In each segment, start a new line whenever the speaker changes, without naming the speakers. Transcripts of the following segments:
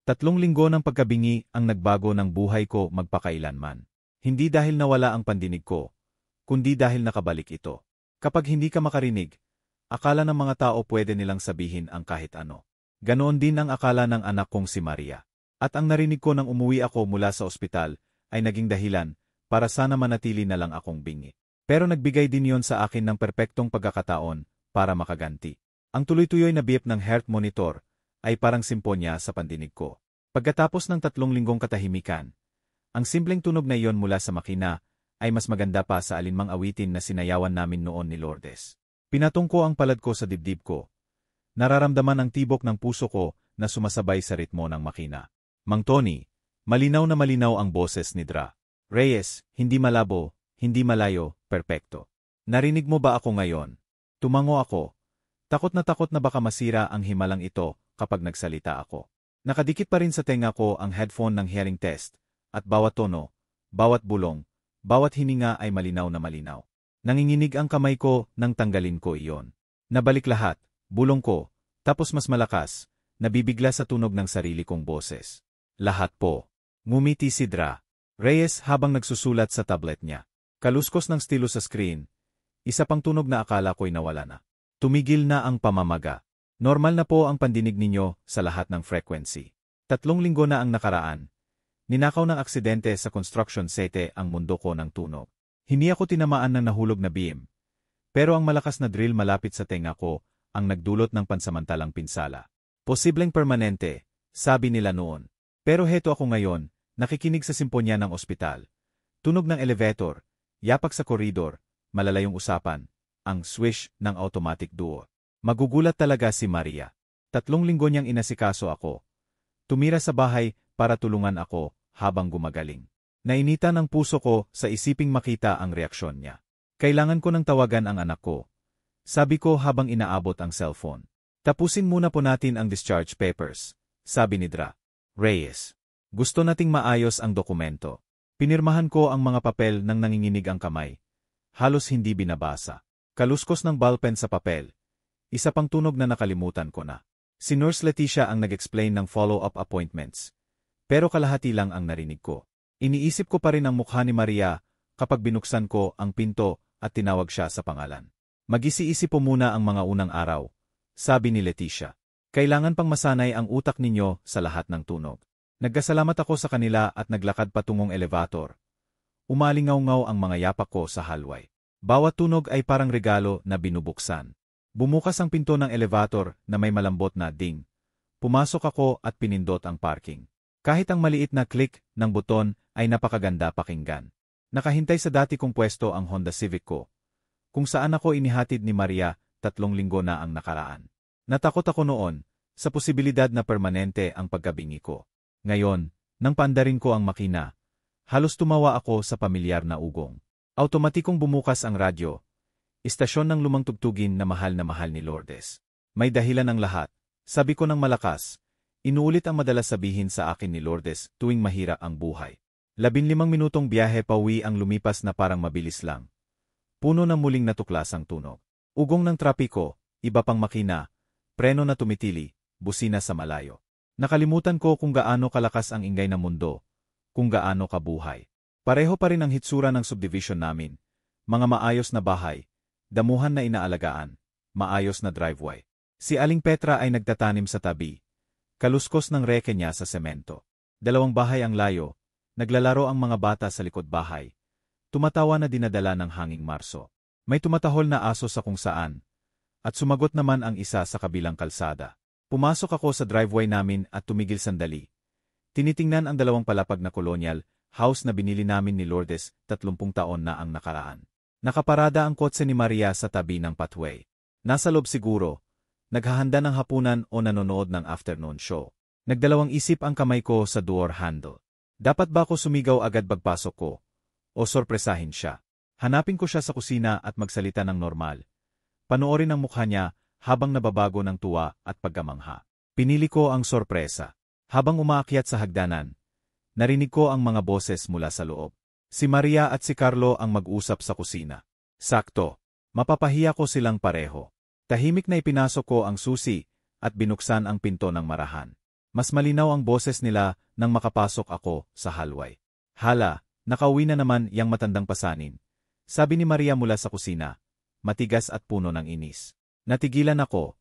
3 linggo ng pagkabingi ang nagbago ng buhay ko magpakailanman. Hindi dahil nawala ang pandinig ko, kundi dahil nakabalik ito. Kapag hindi ka makarinig, akala ng mga tao pwede nilang sabihin ang kahit ano. Ganoon din ang akala ng anak kong si Maria. At ang narinig ko nang umuwi ako mula sa ospital ay naging dahilan para sana manatili na lang akong bingi. Pero nagbigay din yon sa akin ng perpektong pagkakataon para makaganti. Ang tuloy-tuloy na beep ng heart monitor ay parang simponya sa pandinig ko. Pagkatapos ng 3 linggong katahimikan, ang simpleng tunog na iyon mula sa makina ay mas maganda pa sa alinmang awitin na sinayawan namin noon ni Lourdes. Pinatong ko ang palad ko sa dibdib ko. Nararamdaman ang tibok ng puso ko na sumasabay sa ritmo ng makina. Mang Tony, malinaw na malinaw ang boses ni Dra. Reyes, hindi malabo, hindi malayo, perpekto. Narinig mo ba ako ngayon? Tumango ako. Takot na baka masira ang himalang ito kapag nagsalita ako. Nakadikit pa rin sa tenga ko ang headphone ng hearing test, at bawat tono, bawat bulong, bawat hininga ay malinaw na malinaw. Nanginginig ang kamay ko nang tanggalin ko iyon. Nabalik lahat, bulong ko, tapos mas malakas, nabibigla sa tunog ng sarili kong boses. Lahat po. Ngumiti si Dra. Reyes habang nagsusulat sa tablet niya. Kaluskos ng stilo sa screen. Isa pang tunog na akala ko'y nawala na. Tumigil na ang pamamaga. Normal na po ang pandinig ninyo sa lahat ng frequency. 3 linggo na ang nakaraan. Ninakaw ng aksidente sa construction site ang mundo ko ng tunog. Hindi ako tinamaan ng nahulog na beam. Pero ang malakas na drill malapit sa tenga ko ang nagdulot ng pansamantalang pinsala. Posibleng permanente, sabi nila noon. Pero heto ako ngayon, nakikinig sa simponya ng ospital. Tunog ng elevator, yapak sa koridor, malalayong usapan, ang swish ng automatic door. Magugulat talaga si Maria. 3 linggo niyang inasikaso ako. Tumira sa bahay para tulungan ako habang gumagaling. Nainitan ang puso ko sa isiping makita ang reaksyon niya. Kailangan ko nang tawagan ang anak ko. Sabi ko habang inaabot ang cellphone. Tapusin muna po natin ang discharge papers, sabi ni Dra. Reyes. Gusto nating maayos ang dokumento. Pinirmahan ko ang mga papel nang nanginginig ang kamay. Halos hindi binabasa. Kaluskos ng ballpen sa papel. Isa pang tunog na nakalimutan ko na. Si Nurse Leticia ang nag-explain ng follow-up appointments. Pero kalahati lang ang narinig ko. Iniisip ko pa rin ang mukha ni Maria kapag binuksan ko ang pinto at tinawag siya sa pangalan. Mag-isi-isip po muna ang mga unang araw, sabi ni Leticia. Kailangan pang masanay ang utak ninyo sa lahat ng tunog. Nagkasalamat ako sa kanila at naglakad patungong elevator. Umalingaw-ngaw ang mga yapak ko sa hallway. Bawat tunog ay parang regalo na binubuksan. Bumukas ang pinto ng elevator na may malambot na ding. Pumasok ako at pinindot ang parking. Kahit ang maliit na click ng buton ay napakaganda pakinggan. Nakahintay sa dati kong pwesto ang Honda Civic ko, kung saan ako inihatid ni Maria 3 linggo na ang nakaraan. Natakot ako noon sa posibilidad na permanente ang pagkabingi ko. Ngayon, nang paandarin ko ang makina, halos tumawa ako sa pamilyar na ugong. Automatikong bumukas ang radyo. Istasyon ng lumang tugtugin na mahal ni Lourdes. May dahilan ang lahat. Sabi ko ng malakas. Inuulit ang madalas sabihin sa akin ni Lourdes tuwing mahirap ang buhay. 15 minutong biyahe pauwi ang lumipas na parang mabilis lang. Puno ng muling natuklas ang tunog. Ugong ng trapiko, iba pang makina, preno na tumitili, busina sa malayo. Nakalimutan ko kung gaano kalakas ang ingay ng mundo, kung gaano kabuhay. Pareho pa rin ang hitsura ng subdivision namin. Mga maayos na bahay, damuhan na inaalagaan, maayos na driveway. Si Aling Petra ay nagtatanim sa tabi. Kaluskos ng reke niya sa semento. 2 bahay ang layo, naglalaro ang mga bata sa likod bahay. Tumatawa na dinadala ng hanging marso. May tumatahol na aso sa kung saan. At sumagot naman ang isa sa kabilang kalsada. Pumasok ako sa driveway namin at tumigil sandali. Tinitingnan ang 2 palapag na colonial house na binili namin ni Lourdes 30 taon na ang nakaraan. Nakaparada ang kotse ni Maria sa tabi ng pathway. Nasa loob siguro, naghahanda ng hapunan o nanonood ng afternoon show. Nagdalawang isip ang kamay ko sa door handle. Dapat ba ako sumigaw agad pagpasok ko? O sorpresahin siya? Hanapin ko siya sa kusina at magsalita ng normal. Panoorin ang mukha niya habang nababago ng tuwa at pagkamangha. Pinili ko ang sorpresa. Habang umaakyat sa hagdanan, narinig ko ang mga boses mula sa loob. Si Maria at si Carlo ang mag-usap sa kusina. Sakto. Mapapahiya ko silang pareho. Tahimik na ipinasok ko ang susi at binuksan ang pinto ng marahan. Mas malinaw ang boses nila nang makapasok ako sa hallway. Hala, nakauwi na naman yang matandang pasanin. Sabi ni Maria mula sa kusina, matigas at puno ng inis. Natigilan ako,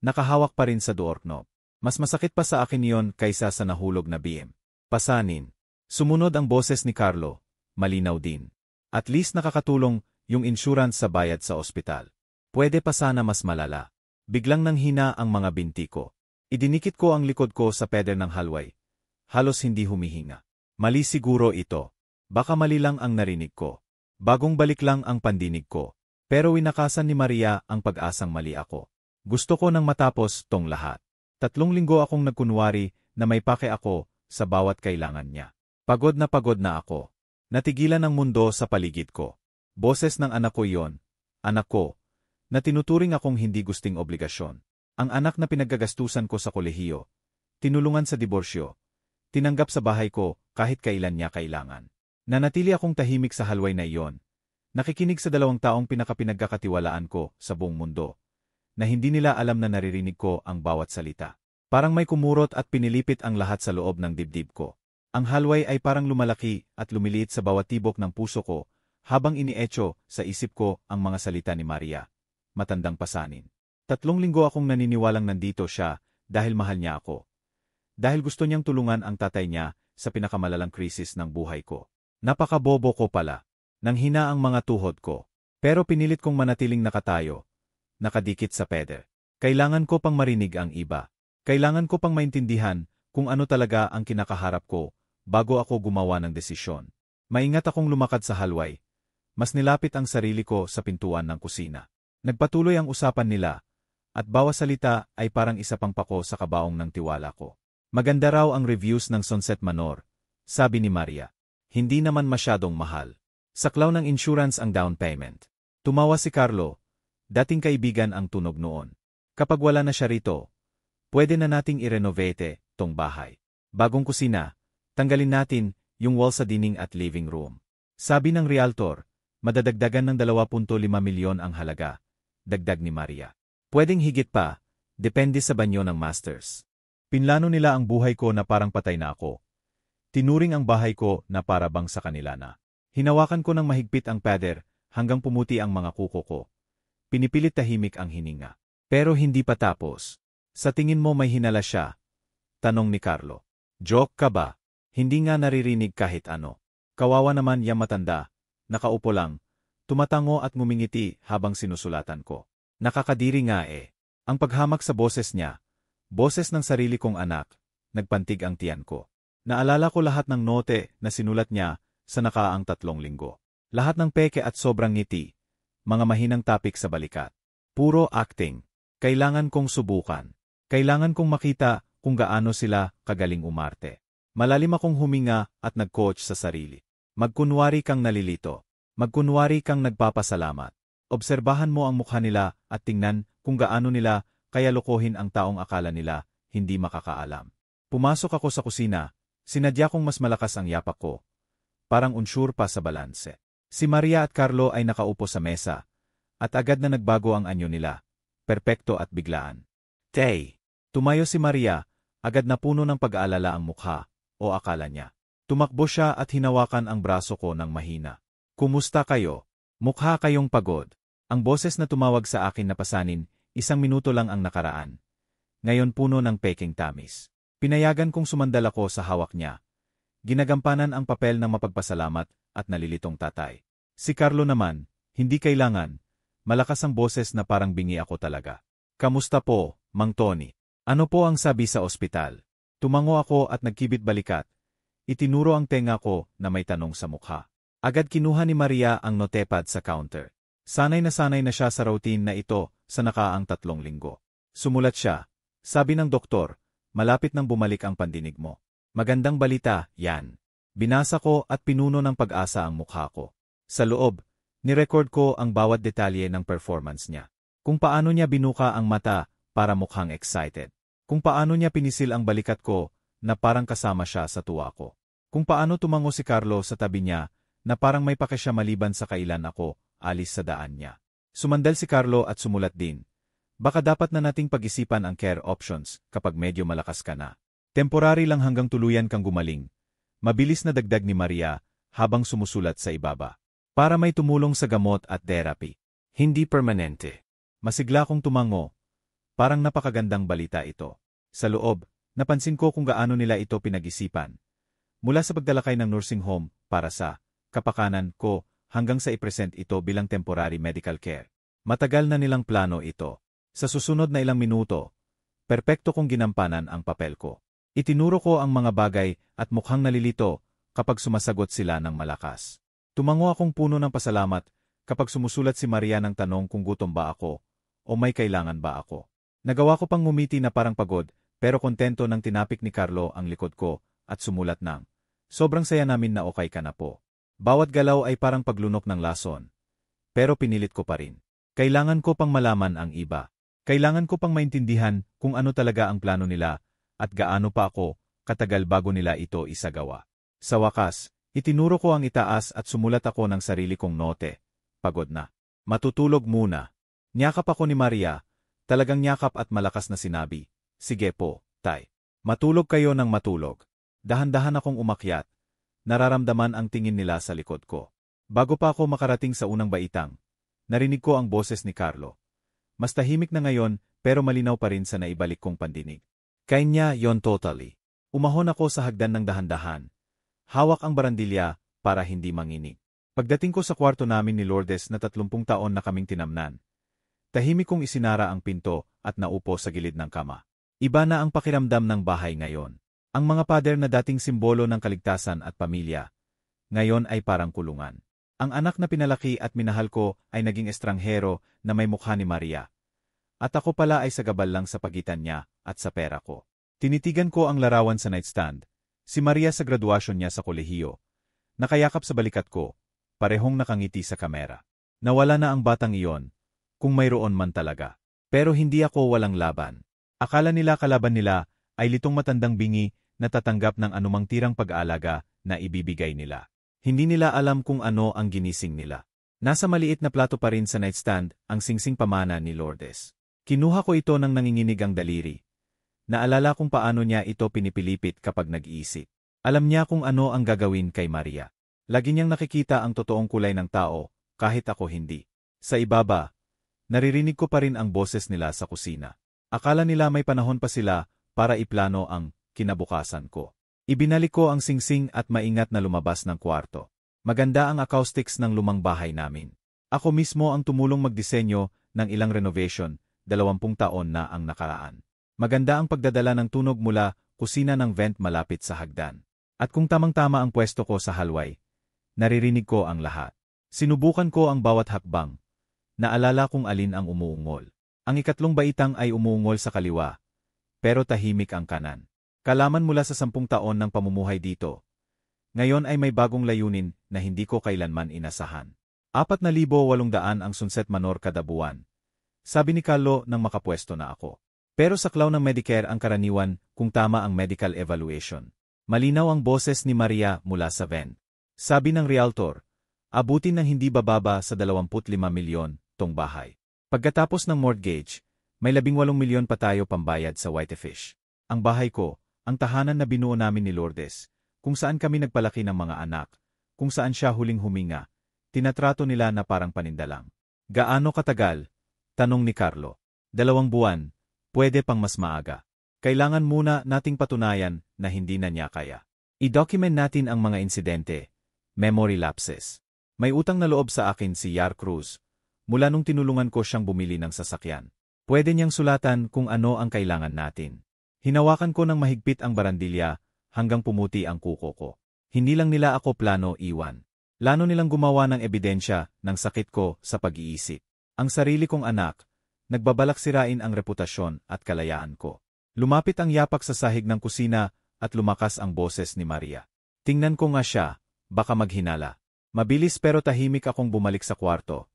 nakahawak pa rin sa doorknob. Mas masakit pa sa akin iyon kaysa sa nahulog na BM. Pasanin. Sumunod ang boses ni Carlo, malinaw din. At least nakakatulong yung insurance sa bayad sa ospital. Pwede pa sana mas malala. Biglang nanghina ang mga binti ko. Idinikit ko ang likod ko sa peder ng hallway. Halos hindi humihinga. Mali siguro ito. Baka mali lang ang narinig ko. Bagong balik lang ang pandinig ko. Pero winakasan ni Maria ang pag-asang mali ako. Gusto ko nang matapos tong lahat. 3 linggo akong nagkunwari na may pake ako sa bawat kailangan niya. Pagod na ako. Natigilan ang mundo sa paligid ko. Boses ng anak ko iyon, anak ko, na tinuturing akong hindi gusting obligasyon. Ang anak na pinaggagastusan ko sa kolehiyo, tinulungan sa diborsyo, tinanggap sa bahay ko kahit kailan niya kailangan. Nanatili akong tahimik sa hallway na iyon, nakikinig sa 2 taong pinagkakatiwalaan ko sa buong mundo, na hindi nila alam na naririnig ko ang bawat salita. Parang may kumurot at pinilipit ang lahat sa loob ng dibdib ko. Ang hallway ay parang lumalaki at lumiliit sa bawat tibok ng puso ko habang inietso sa isip ko ang mga salita ni Maria, matandang pasanin. 3 linggo akong naniniwalang nandito siya dahil mahal niya ako. Dahil gusto niyang tulungan ang tatay niya sa pinakamalalang krisis ng buhay ko. Napakabobo ko pala. Nanghina ang mga tuhod ko. Pero pinilit kong manatiling nakatayo, nakadikit sa peder. Kailangan ko pang marinig ang iba. Kailangan ko pang maintindihan kung ano talaga ang kinakaharap ko bago ako gumawa ng desisyon. Maingat akong lumakad sa hallway. Mas nilapit ang sarili ko sa pintuan ng kusina. Nagpatuloy ang usapan nila, at bawat salita ay parang isa pang pako sa kabaong ng tiwala ko. Maganda raw ang reviews ng Sunset Manor, sabi ni Maria. Hindi naman masyadong mahal. Saklaw ng insurance ang down payment. Tumawa si Carlo, dating kaibigan ang tunog noon. Kapag wala na siya rito, pwede na nating i-renovate tong bahay. Bagong kusina, tanggalin natin yung wall sa dining at living room. Sabi ng realtor, madadagdagan ng 2.5 milyon ang halaga, dagdag ni Maria. Pwedeng higit pa, depende sa banyo ng masters. Pinlano nila ang buhay ko na parang patay na ako. Tinuring ang bahay ko na para bang sa kanila na. Hinawakan ko ng mahigpit ang pader hanggang pumuti ang mga kuko ko. Pinipilit tahimik ang hininga. Pero hindi pa tapos. Sa tingin mo may hinala siya? Tanong ni Carlo. Joke ka ba? Hindi nga naririnig kahit ano. Kawawa naman yang matanda. Nakaupo lang. Tumatango at ngumingiti habang sinusulatan ko. Nakakadiri nga eh. Ang paghamak sa boses niya, boses ng sarili kong anak, nagpantig ang tiyan ko. Naalala ko lahat ng note na sinulat niya sa nakaraang 3 linggo. Lahat ng peke at sobrang ngiti, mga mahinang topic sa balikat. Puro acting. Kailangan kong subukan. Kailangan kong makita kung gaano sila kagaling umarte. Malalim akong huminga at nag-coach sa sarili. Magkunwari kang nalilito. Magkunwari kang nagpapasalamat. Obserbahan mo ang mukha nila at tingnan kung gaano nila kaya lokohin ang taong akala nila hindi makakaalam. Pumasok ako sa kusina, sinadya kong mas malakas ang yapak ko. Parang unsure pa sa balanse. Si Maria at Carlo ay nakaupo sa mesa, at agad na nagbago ang anyo nila. Perpekto at biglaan. Tay! Tumayo si Maria, agad na puno ng pag-aalala ang mukha, o akala niya. Tumakbo siya at hinawakan ang braso ko ng mahina. Kumusta kayo? Mukha kayong pagod. Ang boses na tumawag sa akin na pasanin, 1 minuto lang ang nakaraan. Ngayon puno ng peking tamis. Pinayagan kong sumandal ako sa hawak niya. Ginagampanan ang papel ng mapagpasalamat at nalilitong tatay. Si Carlo naman, hindi kailangan. Malakas ang boses na parang bingi ako talaga. Kamusta po, Mang Tony? Ano po ang sabi sa ospital? Tumango ako at nagkibit balikat. Itinuro ang tenga ko na may tanong sa mukha. Agad kinuha ni Maria ang notepad sa counter. Sanay na siya sa routine na ito sa nakaraang 3 linggo. Sumulat siya. Sabi ng doktor, malapit nang bumalik ang pandinig mo. Magandang balita, yan. Binasa ko at pinuno ng pag-asa ang mukha ko. Sa loob, nirecord ko ang bawat detalye ng performance niya. Kung paano niya binuka ang mata para mukhang excited. Kung paano niya pinisil ang balikat ko na parang kasama siya sa tuwa ko. Kung paano tumango si Carlo sa tabi niya na parang may pake siya maliban sa kailan ako alis sa daan niya. Sumandal si Carlo at sumulat din. Baka dapat na nating pag-isipan ang care options kapag medyo malakas ka na. Temporary lang hanggang tuluyan kang gumaling. Mabilis na dagdag ni Maria habang sumusulat sa ibaba. Para may tumulong sa gamot at therapy. Hindi permanente. Masigla kong tumango. Parang napakagandang balita ito. Sa loob, napansin ko kung gaano nila ito pinag-isipan. Mula sa pagdalakay ng nursing home para sa kapakanan ko hanggang sa ipresent ito bilang temporary medical care. Matagal na nilang plano ito. Sa susunod na ilang minuto, perpekto kong ginampanan ang papel ko. Itinuro ko ang mga bagay at mukhang nalilito kapag sumasagot sila ng malakas. Tumango akong puno ng pasalamat kapag sumusulat si Maria ng tanong kung gutom ba ako o may kailangan ba ako. Nagawa ko pang ngumiti na parang pagod pero kontento nang tinapik ni Carlo ang likod ko at sumulat ng, "Sobrang saya namin na okay ka na po." Bawat galaw ay parang paglunok ng lason. Pero pinilit ko pa rin. Kailangan ko pang malaman ang iba. Kailangan ko pang maintindihan kung ano talaga ang plano nila at gaano pa ako katagal bago nila ito isagawa. Sa wakas, itinuro ko ang itaas at sumulat ako ng sarili kong note. Pagod na. Matutulog muna. Niyakap ako ni Maria. Talagang niyakap at malakas na sinabi, "Sige po, tay. Matulog kayo ng matulog." Dahan-dahan akong umakyat. Nararamdaman ang tingin nila sa likod ko. Bago pa ako makarating sa unang baitang, narinig ko ang boses ni Carlo. Mas tahimik na ngayon pero malinaw pa rin sa naibalik kong pandinig. Kanya yon totally. Umahon ako sa hagdan ng dahan-dahan. Hawak ang barandilya para hindi manginig. Pagdating ko sa kwarto namin ni Lourdes na 30 taon na kaming tinamnan, tahimik kong isinara ang pinto at naupo sa gilid ng kama. Iba na ang pakiramdam ng bahay ngayon. Ang mga pader na dating simbolo ng kaligtasan at pamilya, ngayon ay parang kulungan. Ang anak na pinalaki at minahal ko ay naging estranghero na may mukha ni Maria. At ako pala ay sagabal lang sa pagitan niya at sa pera ko. Tinitigan ko ang larawan sa nightstand, si Maria sa graduasyon niya sa kolehiyo. Nakayakap sa balikat ko, parehong nakangiti sa kamera. Nawala na ang batang iyon, kung mayroon man talaga. Pero hindi ako walang laban. Akala nila kalaban nila ay litong matandang bingi na tatanggap ng anumang tirang pag-aalaga na ibibigay nila. Hindi nila alam kung ano ang ginising nila. Nasa maliit na plato pa rin sa nightstand ang singsing pamana ni Lourdes. Kinuha ko ito nang nanginginig ang daliri. Naalala kung paano niya ito pinipilipit kapag nag-iisip. Alam niya kung ano ang gagawin kay Maria. Lagi niyang nakikita ang totoong kulay ng tao, kahit ako hindi. Sa ibaba, naririnig ko pa rin ang boses nila sa kusina. Akala nila may panahon pa sila para iplano ang kinabukasan ko. Ibinalik ko ang singsing at maingat na lumabas ng kwarto. Maganda ang acoustics ng lumang bahay namin. Ako mismo ang tumulong magdisenyo ng ilang renovation, 20 taon na ang nakaraan. Maganda ang pagdadala ng tunog mula kusina ng vent malapit sa hagdan. At kung tamang-tama ang pwesto ko sa halway, naririnig ko ang lahat. Sinubukan ko ang bawat hakbang. Naalala kung alin ang umuungol. Ang ikatlong baitang ay umuungol sa kaliwa, pero tahimik ang kanan. Kalaman mula sa 10 taon ng pamumuhay dito. Ngayon ay may bagong layunin na hindi ko kailanman inasahan. 4,800 ang Sunset Manor kada buwan. Sabi ni Carlo nang makapwesto na ako. Pero sa klaw ng Medicare ang karaniwan kung tama ang medical evaluation. Malinaw ang boses ni Maria mula sa vent. Sabi ng realtor, abutin ng hindi bababa sa 25 milyon tong bahay. Pagkatapos ng mortgage, may 18 milyon pa tayo pambayad sa Whitefish. Ang bahay ko, ang tahanan na binuo namin ni Lourdes, kung saan kami nagpalaki ng mga anak, kung saan siya huling huminga, tinatrato nila na parang panindalang. Gaano katagal? Tanong ni Carlo. 2 buwan, pwede pang mas maaga. Kailangan muna nating patunayan na hindi na niya kaya. I-document natin ang mga insidente, memory lapses. May utang na loob sa akin si Yar Cruz, mula nung tinulungan ko siyang bumili ng sasakyan. Pwede niyang sulatan kung ano ang kailangan natin. Hinawakan ko ng mahigpit ang barandilya hanggang pumuti ang kuko ko. Hindi lang nila ako plano iwan. Plano nilang gumawa ng ebidensya ng sakit ko sa pag-iisip. Ang sarili kong anak, nagbabalak sirain ang reputasyon at kalayaan ko. Lumapit ang yapak sa sahig ng kusina at lumakas ang boses ni Maria. Tingnan ko nga siya, baka maghinala. Mabilis pero tahimik akong bumalik sa kwarto.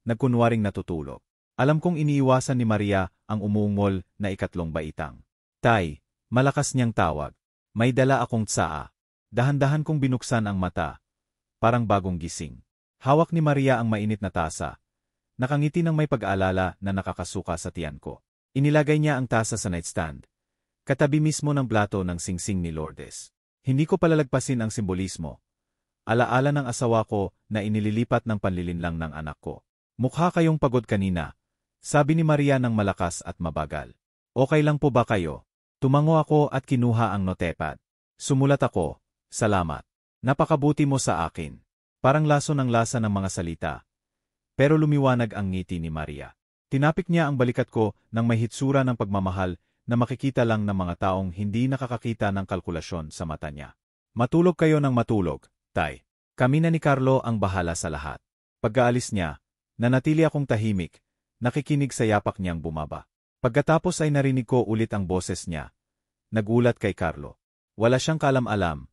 Nagkunwaring natutulog. Alam kong iniiwasan ni Maria ang umuungol na ikatlong baitang. Tay, malakas niyang tawag. May dala akong tsaa. Dahan-dahan kong binuksan ang mata. Parang bagong gising. Hawak ni Maria ang mainit na tasa. Nakangiti ng may pag-aalala na nakakasuka sa tiyan ko. Inilagay niya ang tasa sa nightstand. katabi mismo ng plato ng singsing ni Lourdes. Hindi ko palalagpasin ang simbolismo. Alaala ng asawa ko na inililipat ng panlilinlang ng anak ko. Mukha kayong pagod kanina, sabi ni Maria ng malakas at mabagal. Okay lang po ba kayo? Tumango ako at kinuha ang notepad. Sumulat ako, salamat. Napakabuti mo sa akin. Parang laso ng lasa ng mga salita. Pero lumiwanag ang ngiti ni Maria. Tinapik niya ang balikat ko ng may hitsura ng pagmamahal na makikita lang ng mga taong hindi nakakakita ng kalkulasyon sa mata niya. Matulog kayo ng matulog, Tay. Kami na ni Carlo ang bahala sa lahat. Pagkaalis niya, nanatili akong tahimik, nakikinig sa yapak niyang bumaba. Pagkatapos ay narinig ko ulit ang boses niya. Nagulat kay Carlo. Wala siyang kaalam-alam,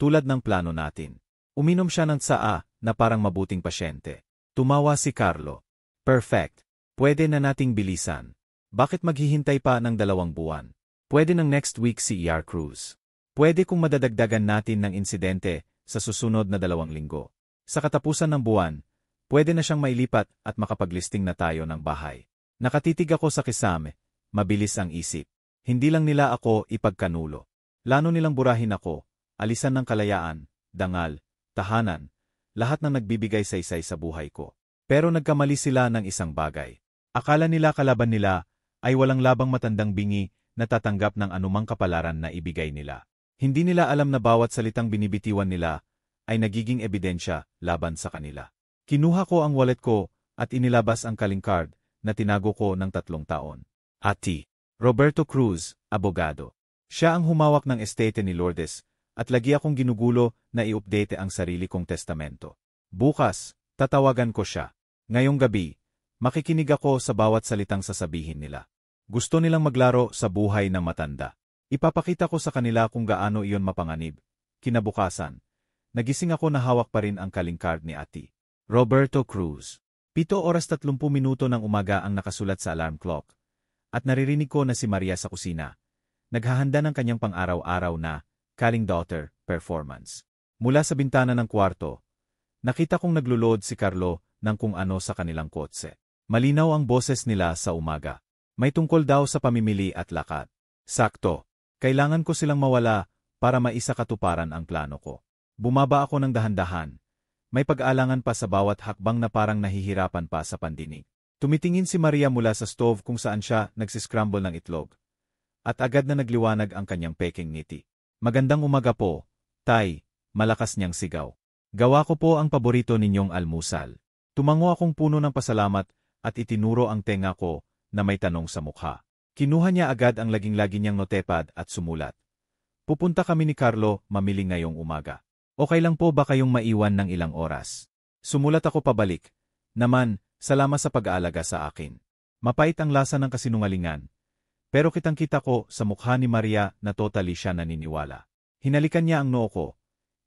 tulad ng plano natin. Uminom siya ng tsaa na parang mabuting pasyente. Tumawa si Carlo. Perfect. Pwede na nating bilisan. Bakit maghihintay pa ng 2 buwan? Pwede ng next week si ER cruise. Pwede kung madadagdagan natin ng insidente sa susunod na 2 linggo. Sa katapusan ng buwan, pwede na siyang mailipat at makapaglisting na tayo ng bahay. Nakatitig ako sa kisame, mabilis ang isip. Hindi lang nila ako ipagkanulo. Lano nilang burahin ako, alisan ng kalayaan, dangal, tahanan, lahat ng nagbibigay saysay sa buhay ko. Pero nagkamali sila ng isang bagay. Akala nila kalaban nila ay walang labang matandang bingi na tatanggap ng anumang kapalaran na ibigay nila. Hindi nila alam na bawat salitang binibitiwan nila ay nagiging ebidensya laban sa kanila. Kinuha ko ang wallet ko at inilabas ang calling card na tinago ko ng 3 taon. Ati. Roberto Cruz, abogado. Siya ang humawak ng estete ni Lourdes at lagi akong ginugulo na i-update ang sarili kong testamento. Bukas, tatawagan ko siya. Ngayong gabi, makikinig ako sa bawat salitang sasabihin nila. Gusto nilang maglaro sa buhay ng matanda. Ipapakita ko sa kanila kung gaano iyon mapanganib. Kinabukasan, nagising ako na hawak pa rin ang calling card ni Ati. Roberto Cruz. 7:30 ng umaga ang nakasulat sa alarm clock. At naririnig ko na si Maria sa kusina. Naghahanda ng kanyang pang-araw-araw na Calling Daughter performance. Mula sa bintana ng kwarto, nakita kong naglo-load si Carlo ng kung ano sa kanilang kotse. Malinaw ang boses nila sa umaga. May tungkol daw sa pamimili at lakad. Sakto. Kailangan ko silang mawala para maisakatuparan ang plano ko. Bumaba ako ng dahan-dahan. May pag-aalangan pa sa bawat hakbang na parang nahihirapan pa sa pandinig. Tumitingin si Maria mula sa stove kung saan siya nagsiscramble ng itlog. At agad na nagliwanag ang kanyang peking ngiti. Magandang umaga po, Tay, malakas niyang sigaw. Gawa ko po ang paborito ninyong almusal. Tumango akong puno ng pasalamat at itinuro ang tenga ko na may tanong sa mukha. Kinuha niya agad ang laging-lagi niyang notepad at sumulat. Pupunta kami ni Carlo mamili ngayong umaga. Okay lang po ba kayong maiwan ng ilang oras? Sumulat ako pabalik. Naman, salamat sa pag-aalaga sa akin. Mapait ang lasa ng kasinungalingan. Pero kitang-kita ko sa mukha ni Maria na totally siya naniniwala. Hinalikan niya ang noo ko.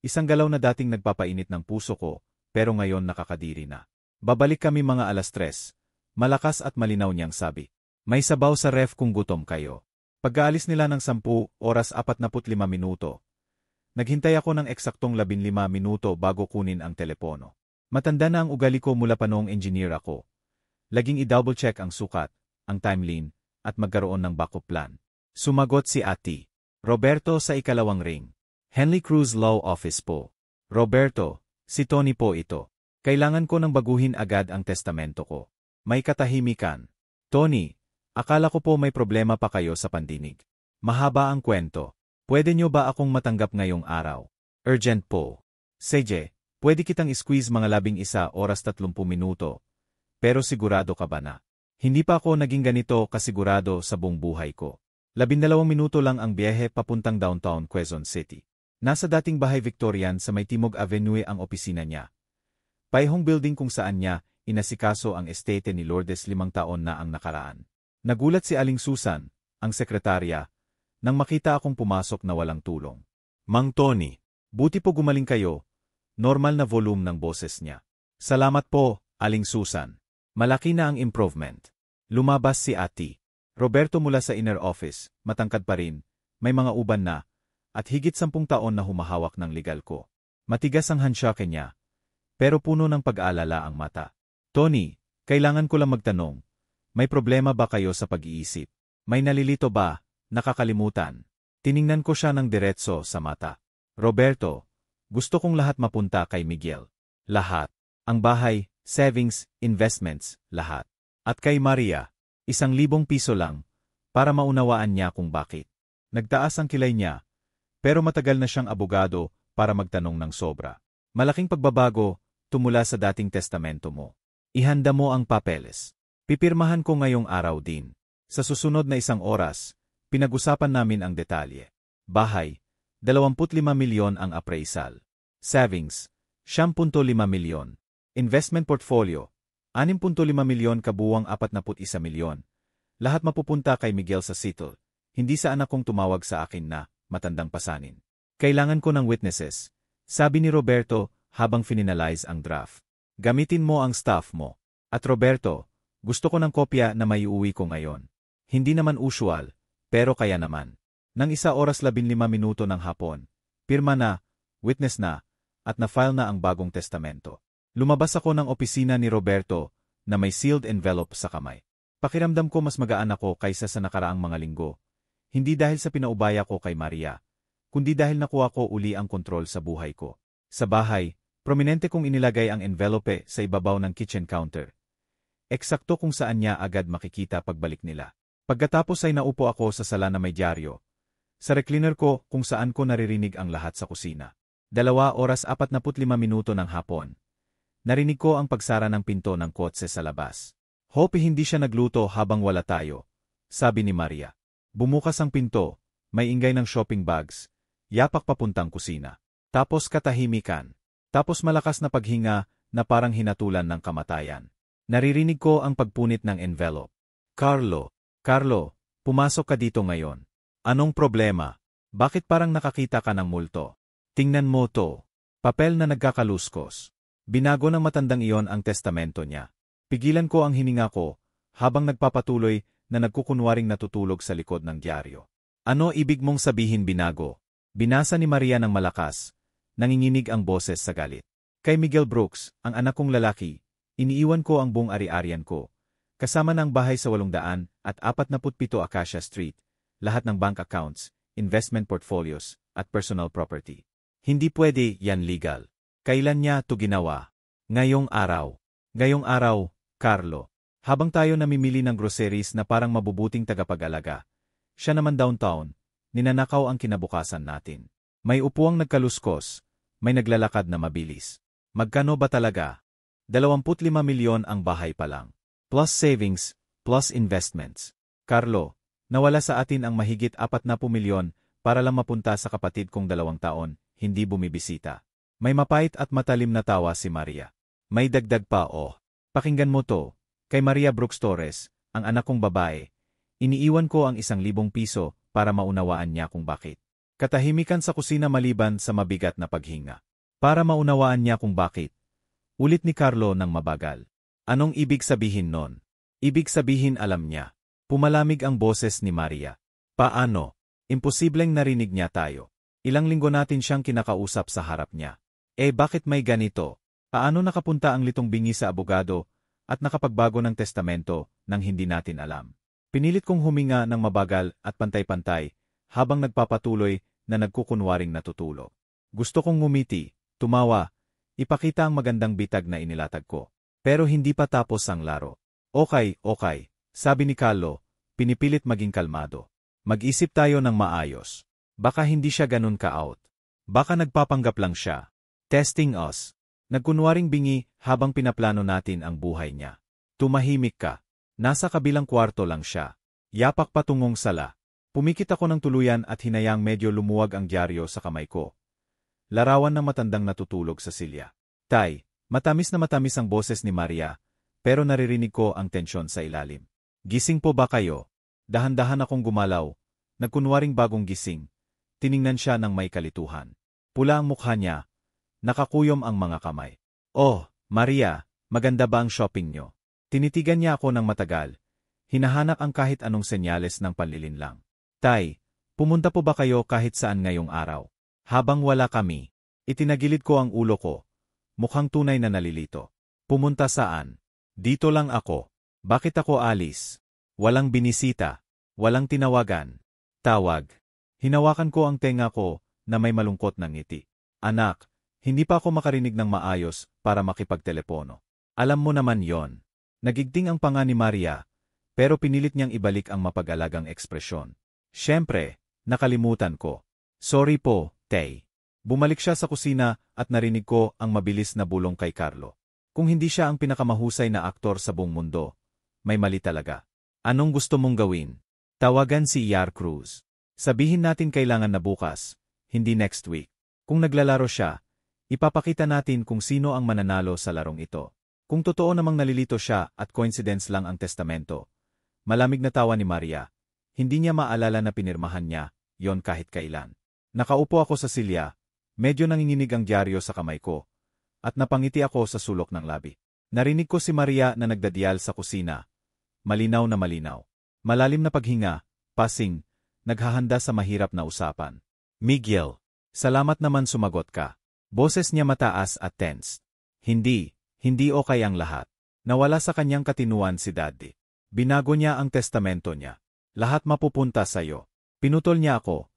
Isang galaw na dating nagpapainit ng puso ko, pero ngayon nakakadiri na. Babalik kami mga 3:00. Malakas at malinaw niyang sabi. May sabaw sa ref kung gutom kayo. Pagkaalis nila ng 10:45, naghintay ako ng eksaktong 15 minuto bago kunin ang telepono. Matanda na ang ugali ko mula pa noong engineer ako. Laging i-double check ang sukat, ang timeline, at magkaroon ng backup plan. Sumagot si Ati. Roberto sa 2nd ring. Henley Cruz Law Office po. Roberto, si Tony po ito. Kailangan ko nang baguhin agad ang testamento ko. May katahimikan. Tony, akala ko po may problema pa kayo sa pandinig. Mahaba ang kwento. Pwede nyo ba akong matanggap ngayong araw? Urgent po. Seje, pwede kitang squeeze mga 11:30 minuto. Pero sigurado ka ba na? Hindi pa ako naging ganito kasigurado sa buong buhay ko. 12 minuto lang ang biyahe papuntang downtown Quezon City. Nasa dating bahay Victorian sa may Timog Avenue ang opisina niya. Paihong building kung saan niya inasikaso ang estete ni Lourdes 5 taon na ang nakaraan. Nagulat si Aling Susan, ang sekretarya, nang makita akong pumasok na walang tulong. Mang Tony, buti po gumaling kayo. Normal na volume ng boses niya. Salamat po, Aling Susan. Malaki na ang improvement. Lumabas si Ati. Roberto mula sa inner office, matangkad pa rin, may mga uban na, at higit 10 taon na humahawak ng legal ko. Matigas ang handshake niya, pero puno ng pag-aalala ang mata. Tony, kailangan ko lang magtanong, may problema ba kayo sa pag-iisip? May nalilito ba? nakakalimutan. Tiningnan ko siya ng diretso sa mata. Roberto, gusto kong lahat mapunta kay Miguel. Lahat. Ang bahay, savings, investments, lahat. At kay Maria, 1,000 piso lang, para maunawaan niya kung bakit. Nagtaas ang kilay niya, pero matagal na siyang abogado para magtanong ng sobra. Malaking pagbabago, tumula sa dating testamento mo. Ihanda mo ang papeles. Pipirmahan ko ngayong araw din. Sa susunod na 1 oras, pinag-usapan namin ang detalye. Bahay, 25 milyon ang appraisal. Savings, 10.5 milyon. Investment portfolio, 6.5 milyon kabuwang 41 milyon. Lahat mapupunta kay Miguel sa sitol, hindi sa anak kong tumawag sa akin na matandang pasanin. Kailangan ko ng witnesses, sabi ni Roberto habang finalize ang draft. Gamitin mo ang staff mo. At Roberto, gusto ko ng kopya na maiuwi ko ngayon. Hindi naman usual, pero kaya naman. Nang 1 oras 15 minuto ng hapon, pirma na, witness na, at na-file na ang bagong testamento. Lumabas ako ng opisina ni Roberto na may sealed envelope sa kamay. Pakiramdam ko mas magaan ako kaysa sa nakaraang mga linggo. Hindi dahil sa pinaubaya ko kay Maria, kundi dahil nakuha ko uli ang kontrol sa buhay ko. Sa bahay, prominente kong inilagay ang envelope sa ibabaw ng kitchen counter. Eksakto kung saan niya agad makikita pagbalik nila. Pagkatapos ay naupo ako sa sala na may dyaryo. Sa recliner ko kung saan ko naririnig ang lahat sa kusina. 2 oras 45 minuto ng hapon. Narinig ko ang pagsara ng pinto ng kotse sa labas. Hope hindi siya nagluto habang wala tayo, sabi ni Maria. Bumukas ang pinto, may ingay ng shopping bags, yapak papuntang kusina. Tapos katahimikan. Tapos malakas na paghinga na parang hinatulan ng kamatayan. Naririnig ko ang pagpunit ng envelope. Carlo, pumasok ka dito ngayon. Anong problema? Bakit parang nakakita ka ng multo? Tingnan mo to. Papel na nagkakaluskos. Binago ng matandang iyon ang testamento niya. Pigilan ko ang hininga ko, habang nagpapatuloy na nagkukunwaring natutulog sa likod ng dyaryo. Ano ibig mong sabihin binago? Binasa ni Maria ng malakas. Nanginginig ang boses sa galit. Kay Miguel Brooks, ang anak kong lalaki, iniiwan ko ang buong ari-arian ko. Kasama ng bahay sa 847 Acacia Street, lahat ng bank accounts, investment portfolios, at personal property. Hindi pwede yan legal. Kailan niya to ginawa? Ngayong araw. Ngayong araw, Carlo. Habang tayo namimili ng groceries na parang mabubuting tagapag-alaga, siya naman downtown, ninanakaw ang kinabukasan natin. May upuang nagkaluskos, may naglalakad na mabilis. Magkano ba talaga? 25 milyon ang bahay pa lang. Plus savings, plus investments. Carlo, nawala sa atin ang mahigit 40 milyon para lang mapunta sa kapatid kong 2 taon, hindi bumibisita. May mapait at matalim na tawa si Maria. May dagdag pa Pakinggan mo to, kay Maria Brooks Torres, ang anak kong babae. Iniiwan ko ang 1,000 piso para maunawaan niya kung bakit. Katahimikan sa kusina maliban sa mabigat na paghinga. Para maunawaan niya kung bakit. Ulit ni Carlo ng mabagal. Anong ibig sabihin nun? Ibig sabihin alam niya. Pumalamig ang boses ni Maria. Paano? Imposibleng narinig niya tayo. Ilang linggo natin siyang kinakausap sa harap niya. Bakit may ganito? Paano nakapunta ang litong bingi sa abogado at nakapagbago ng testamento nang hindi natin alam? Pinilit kong huminga ng mabagal at pantay-pantay habang nagpapatuloy na nagkukunwaring natutulog. Gusto kong ngumiti, tumawa, ipakita ang magandang bitag na inilatag ko. Pero hindi pa tapos ang laro. Okay, sabi ni Carlo, pinipilit maging kalmado. Mag-isip tayo ng maayos. Baka hindi siya ganun ka-out. Baka nagpapanggap lang siya. Testing us. Nagkunwaring bingi habang pinaplano natin ang buhay niya. Tumahimik ka. Nasa kabilang kwarto lang siya. Yapak patungong sala. Pumikit ako ng tuluyan at hinayang medyo lumuwag ang dyaryo sa kamay ko. Larawan ng matandang natutulog sa silya. Tay, matamis na matamis ang boses ni Maria, pero naririnig ko ang tensyon sa ilalim. Gising po ba kayo? Dahan-dahan akong gumalaw. Nagkunwaring bagong gising. Tiningnan siya ng may kalituhan. Pula ang mukha niya. Nakakuyom ang mga kamay. Oh, Maria, maganda ba ang shopping niyo? Tinitigan niya ako ng matagal. Hinahanap ang kahit anong senyales ng panlilinlang. Tay, pumunta po ba kayo kahit saan ngayong araw? Habang wala kami, itinagilid ko ang ulo ko. Mukhang tunay na nalilito. Pumunta saan? Dito lang ako. Bakit ako alis? Walang binisita. Walang tinawagan. Tawag. Hinawakan ko ang tenga ko na may malungkot na ngiti. Anak, hindi pa ako makarinig ng maayos para makipagtelepono. Alam mo naman yon. Nagigting ang panga ni Maria, pero pinilit niyang ibalik ang mapag-alagang ekspresyon. Siyempre, nakalimutan ko. Sorry po, Tay. Bumalik siya sa kusina at narinig ko ang mabilis na bulong kay Carlo. Kung hindi siya ang pinakamahusay na aktor sa buong mundo, may mali talaga. Anong gusto mong gawin? Tawagan si Yar Cruz. Sabihin natin kailangan na bukas, hindi next week. Kung naglalaro siya, ipapakita natin kung sino ang mananalo sa larong ito. Kung totoo namang nalilito siya at coincidence lang ang testamento, malamig na tawa ni Maria. Hindi niya maalala na pinirmahan niya, yon kahit kailan. Nakaupo ako sa silya, medyo nanginginig ang dyaryo sa kamay ko, at napangiti ako sa sulok ng labi. Narinig ko si Maria na nagdadial sa kusina. Malinaw na malinaw. Malalim na paghinga, passing, naghahanda sa mahirap na usapan. Miguel, salamat naman sumagot ka. Boses niya mataas at tense. Hindi okay ang lahat. Nawala sa kanyang katinuan si Daddy. Binago niya ang testamento niya. Lahat mapupunta sa'yo. Pinutol niya ako,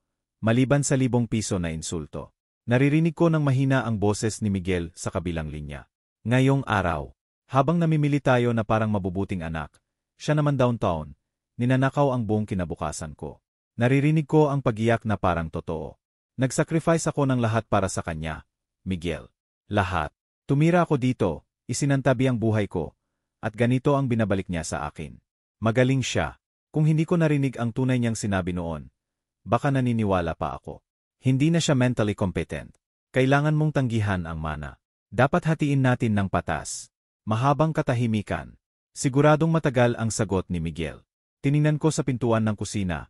maliban sa 1,000 piso na insulto. Naririnig ko ng mahina ang boses ni Miguel sa kabilang linya. Ngayong araw, habang namimili tayo na parang mabubuting anak, siya naman downtown, ninanakaw ang buong kinabukasan ko. Naririnig ko ang pagiyak na parang totoo. Nagsacrifice ako ng lahat para sa kanya, Miguel. Lahat. Tumira ako dito, isinantabi ang buhay ko, at ganito ang binabalik niya sa akin. Magaling siya. Kung hindi ko narinig ang tunay niyang sinabi noon, baka naniniwala pa ako. Hindi na siya mentally competent. Kailangan mong tanggihan ang mana. Dapat hatiin natin ng patas. Mahabang katahimikan. Siguradong matagal ang sagot ni Miguel. Tiningnan ko sa pintuan ng kusina.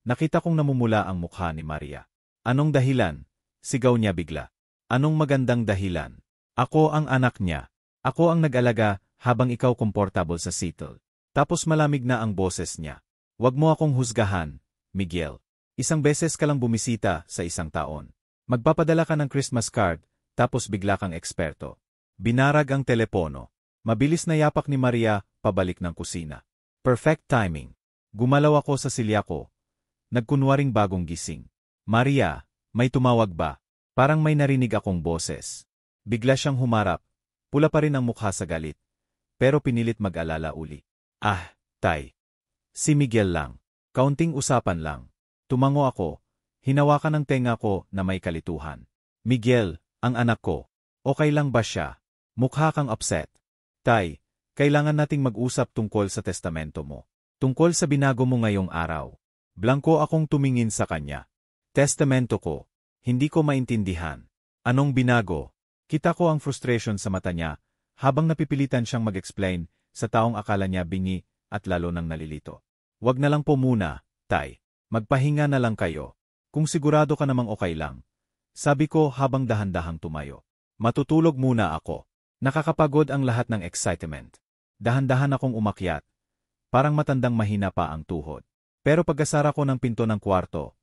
Nakita kong namumula ang mukha ni Maria. Anong dahilan? Sigaw niya bigla. Anong magandang dahilan? Ako ang anak niya. Ako ang nag-alaga habang ikaw komportable sa seattle. Tapos malamig na ang boses niya. Huwag mo akong husgahan, Miguel. Isang beses ka lang bumisita sa isang taon. Magpapadala ka ng Christmas card, tapos bigla kang eksperto. Binarag ang telepono. Mabilis na yapak ni Maria pabalik ng kusina. Perfect timing. Gumalaw ako sa silya ko. Nagkunwaring bagong gising. Maria, may tumawag ba? Parang may narinig akong boses. Bigla siyang humarap. Pula pa rin ang mukha sa galit. Pero pinilit mag-alala uli. Ah, Tay. Si Miguel lang. Kaunting usapan lang. Tumango ako. Hinawakan ng tenga ko na may kalituhan. Miguel, ang anak ko. Okay lang ba siya? Mukha kang upset. Tay, kailangan nating mag-usap tungkol sa testamento mo. Tungkol sa binago mo ngayong araw. Blanko akong tumingin sa kanya. Testamento ko. Hindi ko maintindihan. Anong binago? Kita ko ang frustration sa mata niya habang napipilitan siyang mag-explain sa taong akala niya bingi at lalo nang nalilito. Wag na lang po muna, Tay. Magpahinga na lang kayo. Kung sigurado ka namang okay lang. Sabi ko habang dahan-dahang tumayo. Matutulog muna ako. Nakakapagod ang lahat ng excitement. Dahan-dahan akong umakyat. Parang matandang mahina pa ang tuhod. Pero pagkasara ko ng pinto ng kwarto,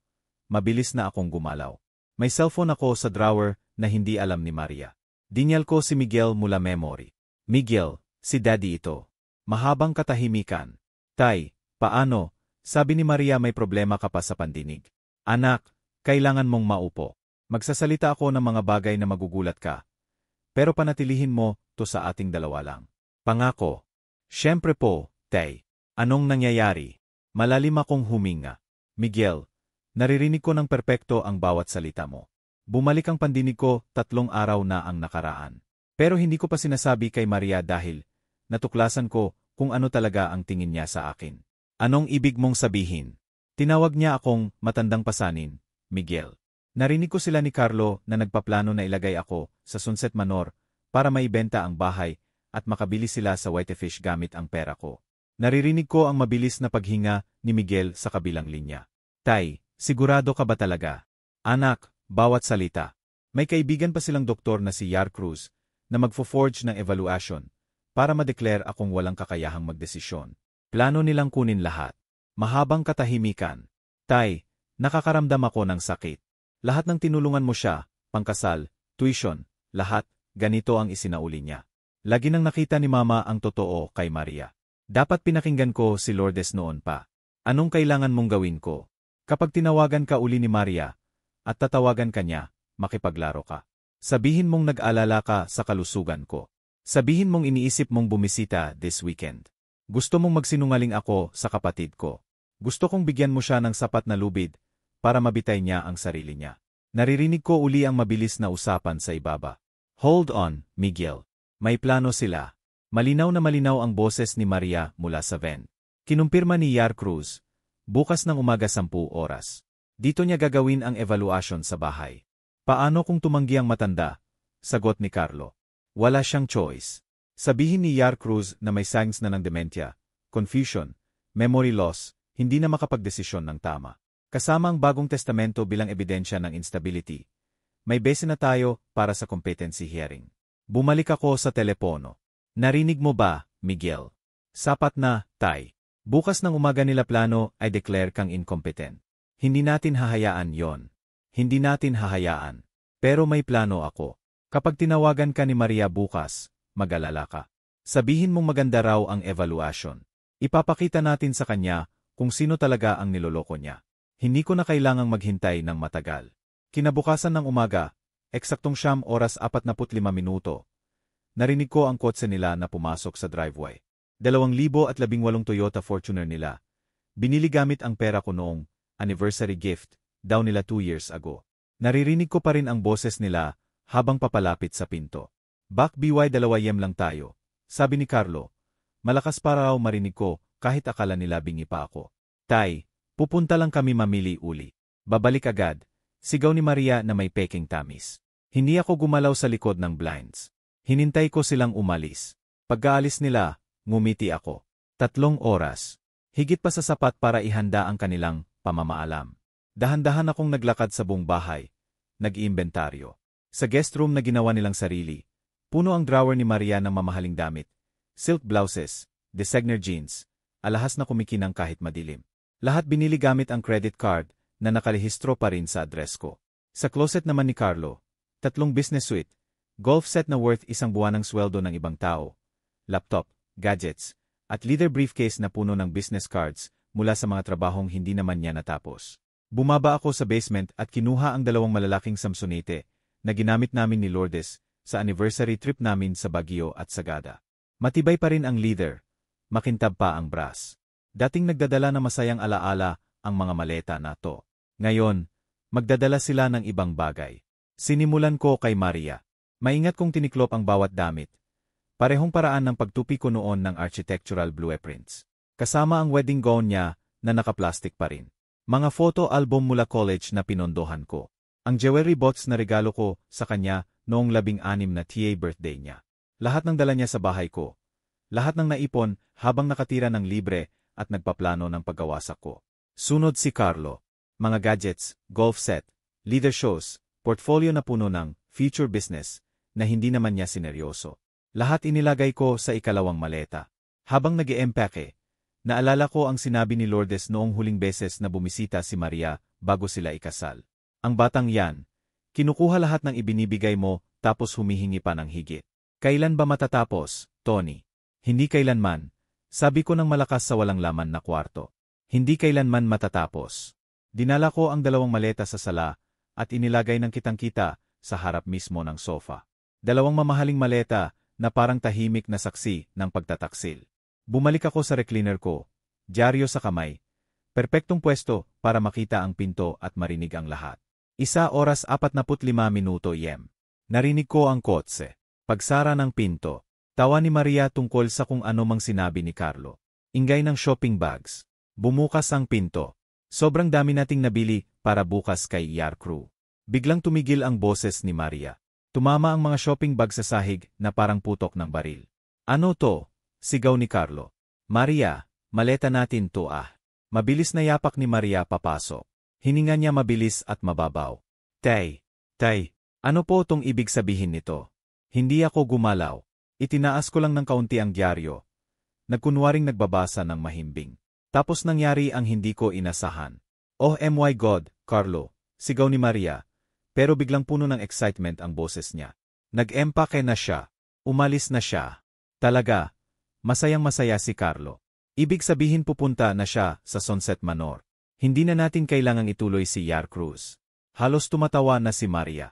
mabilis na akong gumalaw. May cellphone ako sa drawer na hindi alam ni Maria. Dinyal ko si Miguel mula memory. Miguel, si Daddy ito. Mahabang katahimikan. Tay, paano? Sabi ni Maria may problema ka pa sa pandinig. Anak, kailangan mong maupo. Magsasalita ako ng mga bagay na magugulat ka. Pero panatilihin mo to sa ating dalawa lang. Pangako. Siyempre po, Tay. Anong nangyayari? Malalim akong huminga. Miguel, naririnig ko ng perpekto ang bawat salita mo. Bumalik ang pandinig ko 3 araw na ang nakaraan. Pero hindi ko pa sinasabi kay Maria dahil natuklasan ko kung ano talaga ang tingin niya sa akin. Anong ibig mong sabihin? Tinawag niya akong matandang pasanin, Miguel. Narinig ko sila ni Carlo na nagpaplano na ilagay ako sa Sunset Manor para maibenta ang bahay at makabili sila sa Whitefish gamit ang pera ko. Naririnig ko ang mabilis na paghinga ni Miguel sa kabilang linya. Tay, sigurado ka ba talaga? Anak, bawat salita. May kaibigan pa silang doktor na si Yar Cruz na magfo-forge ng evaluation para ma-declare akong walang kakayahang magdesisyon. Plano nilang kunin lahat. Mahabang katahimikan. Tay, nakakaramdam ako ng sakit. Lahat ng tinulungan mo siya, pangkasal, tuition, lahat, ganito ang isinauli niya. Lagi nang nakita ni Mama ang totoo kay Maria. Dapat pinakinggan ko si Lourdes noon pa. Anong kailangan mong gawin ko? Kapag tinawagan ka uli ni Maria, at tatawagan ka niya, makipaglaro ka. Sabihin mong nag-alala ka sa kalusugan ko. Sabihin mong iniisip mong bumisita this weekend. Gusto mong magsinungaling ako sa kapatid ko. Gusto kong bigyan mo siya ng sapat na lubid para mabitay niya ang sarili niya. Naririnig ko uli ang mabilis na usapan sa ibaba. Hold on, Miguel. May plano sila. Malinaw na malinaw ang boses ni Maria mula sa vent. Kinumpirma ni Yar Cruz, bukas ng umaga 10 oras. Dito niya gagawin ang evaluation sa bahay. Paano kung tumanggi ang matanda? Sagot ni Carlo. Wala siyang choice. Sabihin ni Yar Cruz na may signs na ng dementia, confusion, memory loss, hindi na makapagdesisyon ng tama. Kasama ang bagong testamento bilang ebidensya ng instability. May base na tayo para sa competency hearing. Bumalik ako sa telepono. Narinig mo ba, Miguel? Sapat na, Tay. Bukas ng umaga nila plano ay declare kang incompetent. Hindi natin hahayaan yon. Hindi natin hahayaan. Pero may plano ako. Kapag tinawagan ka ni Maria bukas, mag-alala ka. Sabihin mong maganda raw ang evaluation. Ipapakita natin sa kanya kung sino talaga ang niloloko niya. Hindi ko na kailangang maghintay ng matagal. Kinabukasan ng umaga, eksaktong 9:45 minuto. Narinig ko ang kotse nila na pumasok sa driveway. 2018 Toyota Fortuner nila. Binili gamit ang pera ko noong anniversary gift, daw nila 2 years ago. Naririnig ko pa rin ang boses nila habang papalapit sa pinto. Bak BY 2 lang tayo, sabi ni Carlo. Malakas para raw marinig ko kahit akala nila bingi pa ako. Tay, pupunta lang kami mamili uli. Babalik agad, sigaw ni Maria na may peking tamis. Hindi ako gumalaw sa likod ng blinds. Hinintay ko silang umalis. Pagkaalis nila, ngumiti ako. 3 oras. Higit pa sa sapat para ihanda ang kanilang pamamaalam. Dahan-dahan akong naglakad sa buong bahay. Nag-iimbentaryo. Sa guest room na ginawa nilang sarili, puno ang drawer ni Maria ng mamahaling damit. Silk blouses, designer jeans, alahas na kumikinang kahit madilim. Lahat binili gamit ang credit card na nakalihistro pa rin sa address ko. Sa closet naman ni Carlo, 3 business suite, golf set na worth 1 buwanang sweldo ng ibang tao, laptop, gadgets, at leather briefcase na puno ng business cards mula sa mga trabahong hindi naman niya natapos. Bumaba ako sa basement at kinuha ang 2 malalaking Samsonite na ginamit namin ni Lourdes sa anniversary trip namin sa Baguio at Sagada. Matibay pa rin ang leather, makintab pa ang brass. Dating nagdadala ng masayang alaala ang mga maleta na to. Ngayon, magdadala sila ng ibang bagay. Sinimulan ko kay Maria. Maingat kong tiniklop ang bawat damit. Parehong paraan ng pagtupi ko noon ng architectural blueprints. Kasama ang wedding gown niya na nakaplastic pa rin. Mga photo album mula college na pinondohan ko. Ang jewelry box na regalo ko sa kanya noong 16 na TA birthday niya. Lahat ng dala niya sa bahay ko. Lahat ng naipon habang nakatira ng libre at nagpaplano ng paggawasak ko. Sunod si Carlo. Mga gadgets, golf set, leader shows, portfolio na puno ng future business na hindi naman niya sineryoso. Lahat inilagay ko sa ikalawang maleta. Habang nag-e-empake, naalala ko ang sinabi ni Lourdes noong huling beses na bumisita si Maria bago sila ikasal. Ang batang yan, kinukuha lahat ng ibinibigay mo tapos humihingi pa ng higit. Kailan ba matatapos, Tony? Hindi kailanman, sabi ko ng malakas sa walang laman na kwarto. Hindi kailanman matatapos. Dinala ko ang 2 maleta sa sala at inilagay ng kitang-kita sa harap mismo ng sofa. 2 mamahaling maleta na parang tahimik na saksi ng pagtataksil. Bumalik ako sa recliner ko, dyaryo sa kamay, perpektong pwesto para makita ang pinto at marinig ang lahat. 1:45 minuto AM. Narinig ko ang kotse. Pagsara ng pinto. Tawa ni Maria tungkol sa kung ano mang sinabi ni Carlo. Ingay ng shopping bags. Bumukas ang pinto. Sobrang dami nating nabili para bukas kay Yar Crew. Biglang tumigil ang boses ni Maria. Tumama ang mga shopping bag sa sahig na parang putok ng baril. Ano to? Sigaw ni Carlo. Maria, maleta natin to ah. Mabilis na yapak ni Maria papasok. Hininga niya mabilis at mababaw. Tay, ano po tong ibig sabihin nito? Hindi ako gumalaw. Itinaas ko lang ng kaunti ang dyaryo. Nagkunwaring nagbabasa ng mahimbing. Tapos nangyari ang hindi ko inasahan. Oh my God, Carlo, sigaw ni Maria. Pero biglang puno ng excitement ang boses niya. Nag-empake na siya. Umalis na siya. Talaga, masayang-masaya si Carlo. Ibig sabihin pupunta na siya sa Sunset Manor. Hindi na natin kailangang ituloy si Yar Cruz. Halos tumatawa na si Maria.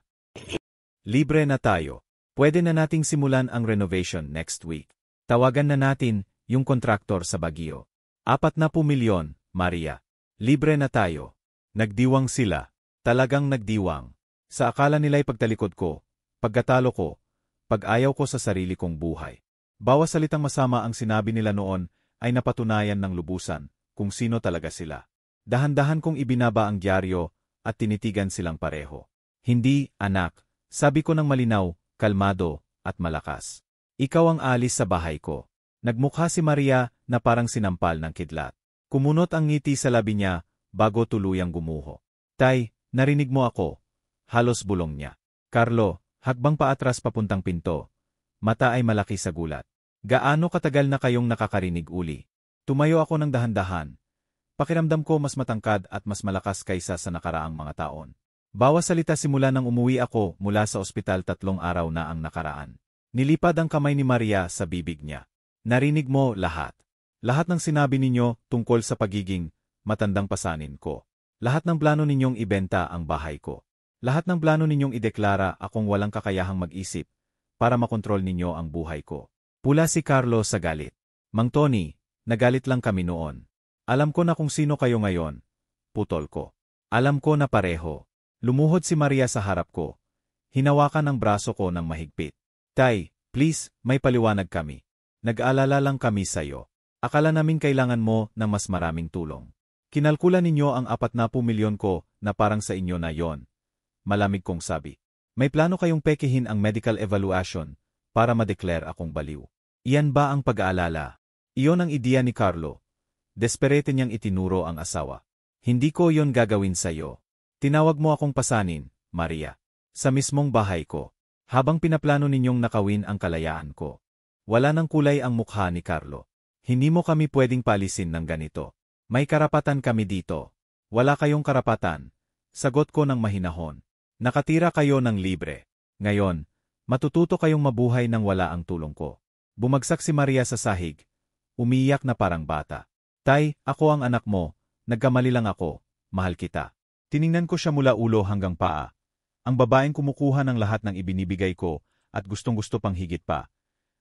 Libre na tayo. Pwede na nating simulan ang renovation next week. Tawagan na natin yung kontraktor sa Baguio. 40 milyon, Maria. Libre na tayo. Nagdiwang sila. Talagang nagdiwang. Sa akala nila'y pagtalikod ko, pagkatalo ko, pag-ayaw ko sa sarili kong buhay. Bawas salitang masama ang sinabi nila noon ay napatunayan ng lubusan kung sino talaga sila. Dahan-dahan kong ibinaba ang dyaryo at tinitigan silang pareho. Hindi, anak, sabi ko ng malinaw, kalmado, at malakas. Ikaw ang alis sa bahay ko. Nagmukha si Maria na parang sinampal ng kidlat. Kumunot ang ngiti sa labi niya bago tuluyang gumuho. Tay, narinig mo ako. Halos bulong niya. Carlo, hakbang paatras papuntang pinto. Mata ay malaki sa gulat. Gaano katagal na kayong nakakarinig uli? Tumayo ako ng dahan-dahan. Pakiramdam ko mas matangkad at mas malakas kaysa sa nakaraang mga taon. Bawas salita simula nang umuwi ako mula sa ospital 3 araw na ang nakaraan. Nilipad ang kamay ni Maria sa bibig niya. Narinig mo lahat. Lahat ng sinabi ninyo tungkol sa pagiging matandang pasanin ko. Lahat ng plano ninyong ibenta ang bahay ko. Lahat ng plano ninyong ideklara akong walang kakayahang mag-isip para makontrol ninyo ang buhay ko. Pula si Carlo sa galit. Mang Tony, nagalit lang kami noon. Alam ko na kung sino kayo ngayon. Putol ko. Alam ko na pareho. Lumuhod si Maria sa harap ko. Hinawakan ang braso ko ng mahigpit. Tay, please, may paliwanag kami. Nag-aalala lang kami sa'yo. Akala namin kailangan mo ng mas maraming tulong. Kinalkula ninyo ang 40 milyon ko na parang sa inyo na yon. Malamig kong sabi. May plano kayong pekihin ang medical evaluation para ma-declare akong baliw. Iyan ba ang pag-aalala? Iyon ang ideya ni Carlo. Desperate niyang itinuro ang asawa. Hindi ko yon gagawin sa'yo. Tinawag mo akong pasanin, Maria. Sa mismong bahay ko. Habang pinaplano ninyong nakawin ang kalayaan ko. Wala nang kulay ang mukha ni Carlo. Hindi mo kami pwedeng palisin ng ganito. May karapatan kami dito. Wala kayong karapatan. Sagot ko ng mahinahon. Nakatira kayo ng libre. Ngayon, matututo kayong mabuhay nang wala ang tulong ko. Bumagsak si Maria sa sahig. Umiiyak na parang bata. Tay, ako ang anak mo. Nagkamali lang ako. Mahal kita. Tiningnan ko siya mula ulo hanggang paa. Ang babaeng kumukuha ng lahat ng ibinibigay ko at gustong-gusto pang higit pa.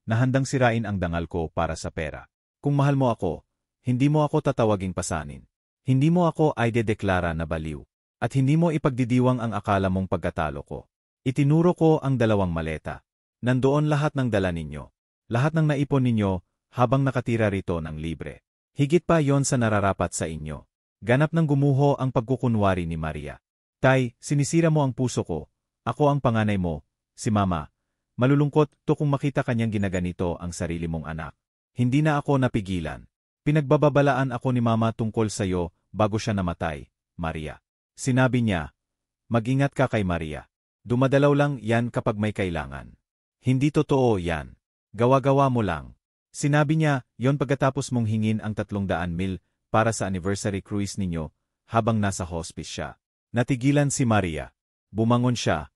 Na handang sirain ang dangal ko para sa pera. Kung mahal mo ako, hindi mo ako tatawaging pasanin. Hindi mo ako ay dedeklara na baliw. At hindi mo ipagdidiwang ang akala mong pagkatalo ko. Itinuro ko ang 2 maleta. Nandoon lahat ng dala ninyo. Lahat ng naipon ninyo habang nakatira rito ng libre. Higit pa yon sa nararapat sa inyo. Ganap ng gumuho ang pagkukunwari ni Maria. Tay, sinisira mo ang puso ko. Ako ang panganay mo, si Mama. Malulungkot to kung makita kanyang ginaganito ang sarili mong anak. Hindi na ako napigilan. Pinagbababalaan ako ni Mama tungkol sa'yo bago siya namatay, Maria. Sinabi niya, mag-ingat ka kay Maria. Dumadalaw lang yan kapag may kailangan. Hindi totoo yan. Gawa-gawa mo lang. Sinabi niya, yon pagkatapos mong hingin ang 300 mil para sa anniversary cruise ninyo habang nasa hospice siya. Natigilan si Maria. Bumangon siya.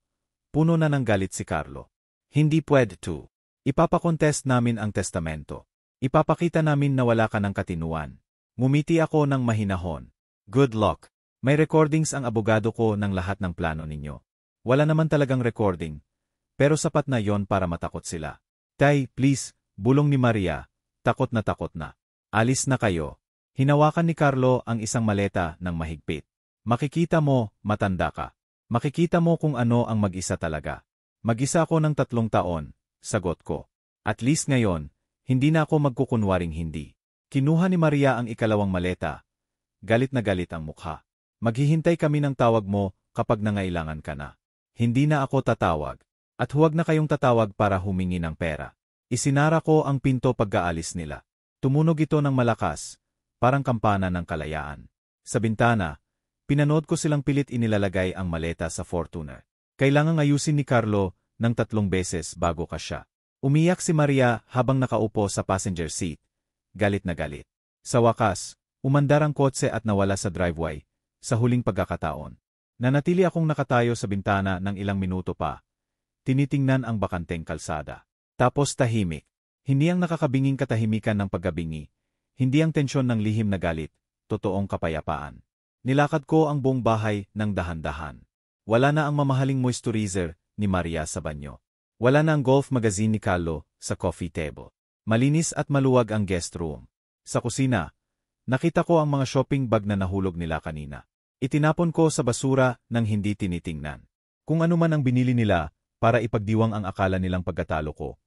Puno na ng galit si Carlo. Hindi pwede to. Ipapakontest namin ang testamento. Ipapakita namin na wala ka ng katinuan. Ngumiti ako ng mahinahon. Good luck. May recordings ang abogado ko ng lahat ng plano ninyo. Wala naman talagang recording. Pero sapat na yon para matakot sila. Tay, please, bulong ni Maria. Takot na. Alis na kayo. Hinawakan ni Carlo ang isang maleta ng mahigpit. Makikita mo, matanda ka. Makikita mo kung ano ang mag-isa talaga. Mag-isa ako ng 3 taon, sagot ko. At least ngayon, hindi na ako magkukunwaring hindi. Kinuha ni Maria ang 2 maleta. Galit na galit ang mukha. Maghihintay kami ng tawag mo kapag nangailangan ka na. Hindi na ako tatawag. At huwag na kayong tatawag para humingi ng pera. Isinara ko ang pinto pagkaalis nila. Tumunog ito ng malakas, parang kampana ng kalayaan. Sa bintana, pinanood ko silang pilit inilalagay ang maleta sa Fortuner. Kailangang ayusin ni Carlo ng 3 beses bago kasya. Umiyak si Maria habang nakaupo sa passenger seat. Galit na galit. Sa wakas, umandar ang kotse at nawala sa driveway. Sa huling pagkakataon, nanatili akong nakatayo sa bintana ng ilang minuto pa. Tinitingnan ang bakanteng kalsada. Tapos tahimik. Hindi ang nakakabinging katahimikan ng paggabingi. Hindi ang tensyon ng lihim na galit. Totoong kapayapaan. Nilakad ko ang buong bahay ng dahan-dahan. Wala na ang mamahaling moisturizer ni Maria sa banyo. Wala na ang golf magazine ni Carlo sa coffee table. Malinis at maluwag ang guest room. Sa kusina, nakita ko ang mga shopping bag na nahulog nila kanina. Itinapon ko sa basura nang hindi tinitingnan. Kung ano man ang binili nila para ipagdiwang ang akala nilang pagkatalo ko,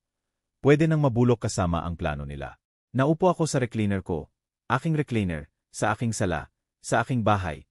pwede nang mabulok kasama ang plano nila. Naupo ako sa recliner ko, aking recliner, sa aking sala, sa aking bahay,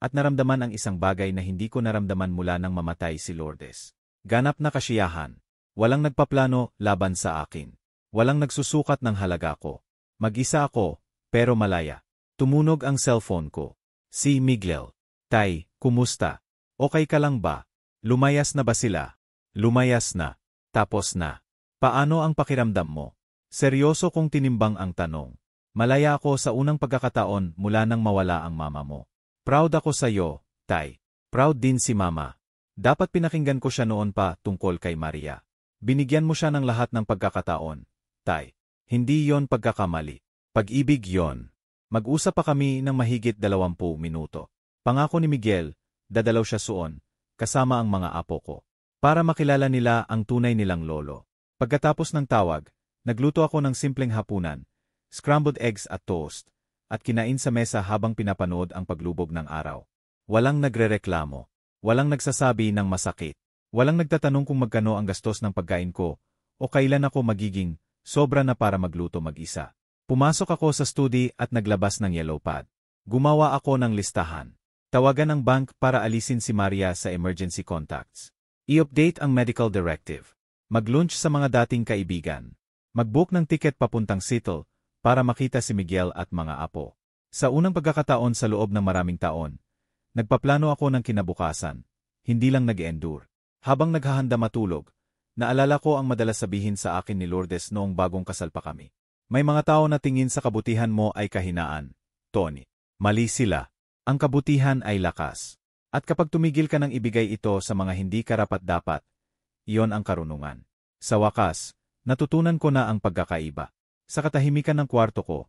at naramdaman ang isang bagay na hindi ko naramdaman mula nang mamatay si Lourdes. Ganap na kasiyahan. Walang nagpaplano laban sa akin. Walang nagsusukat ng halaga ko. Mag-isa ako, pero malaya. Tumunog ang cellphone ko. Si Miguel. Tay, kumusta? Okay ka lang ba? Lumayas na ba sila? Lumayas na. Tapos na. Paano ang pakiramdam mo? Seryoso kong tinimbang ang tanong. Malaya ako sa unang pagkakataon mula nang mawala ang mama mo. Proud ako sa iyo, Tay. Proud din si Mama. Dapat pinakinggan ko siya noon pa tungkol kay Maria. Binigyan mo siya ng lahat ng pagkakataon, Tay. Hindi yon pagkakamali. Pag-ibig yon. Mag-usap pa kami ng mahigit 20 minuto. Pangako ni Miguel, dadalaw siya suon, kasama ang mga apo ko, para makilala nila ang tunay nilang lolo. Pagkatapos ng tawag, nagluto ako ng simpleng hapunan, scrambled eggs at toast, at kinain sa mesa habang pinapanood ang paglubog ng araw. Walang nagrereklamo. Walang nagsasabi ng masakit. Walang nagtatanong kung magkano ang gastos ng pagkain ko o kailan ako magiging sobra na para magluto mag-isa. Pumasok ako sa study at naglabas ng yellow pad. Gumawa ako ng listahan. Tawagan ang bank para alisin si Maria sa emergency contacts. I-update ang medical directive. Mag-lunch sa mga dating kaibigan. Mag-book ng ticket papuntang Seattle para makita si Miguel at mga apo. Sa unang pagkakataon sa loob ng maraming taon, nagpaplano ako ng kinabukasan, hindi lang nag-endure. Habang naghahanda matulog, naalala ko ang madalas sabihin sa akin ni Lourdes noong bagong kasal pa kami. May mga tao na tingin sa kabutihan mo ay kahinaan, Tony. Mali sila. Ang kabutihan ay lakas. At kapag tumigil ka ng ibigay ito sa mga hindi karapat-dapat, iyon ang karunungan. Sa wakas, natutunan ko na ang pagkakaiba. Sa katahimikan ng kwarto ko,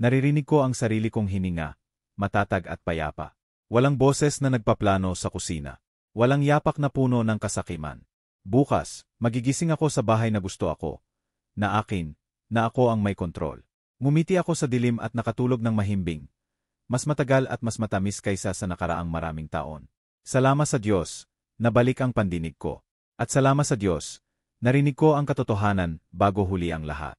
naririnig ko ang sarili kong hininga, matatag at payapa. Walang boses na nagpaplano sa kusina. Walang yapak na puno ng kasakiman. Bukas, magigising ako sa bahay na gusto ako. Na akin, na ako ang may kontrol. Ngumiti ako sa dilim at nakatulog ng mahimbing. Mas matagal at mas matamis kaysa sa nakaraang maraming taon. Salamat sa Diyos, nabalik ang pandinig ko. At salamat sa Diyos, narinig ko ang katotohanan bago huli ang lahat.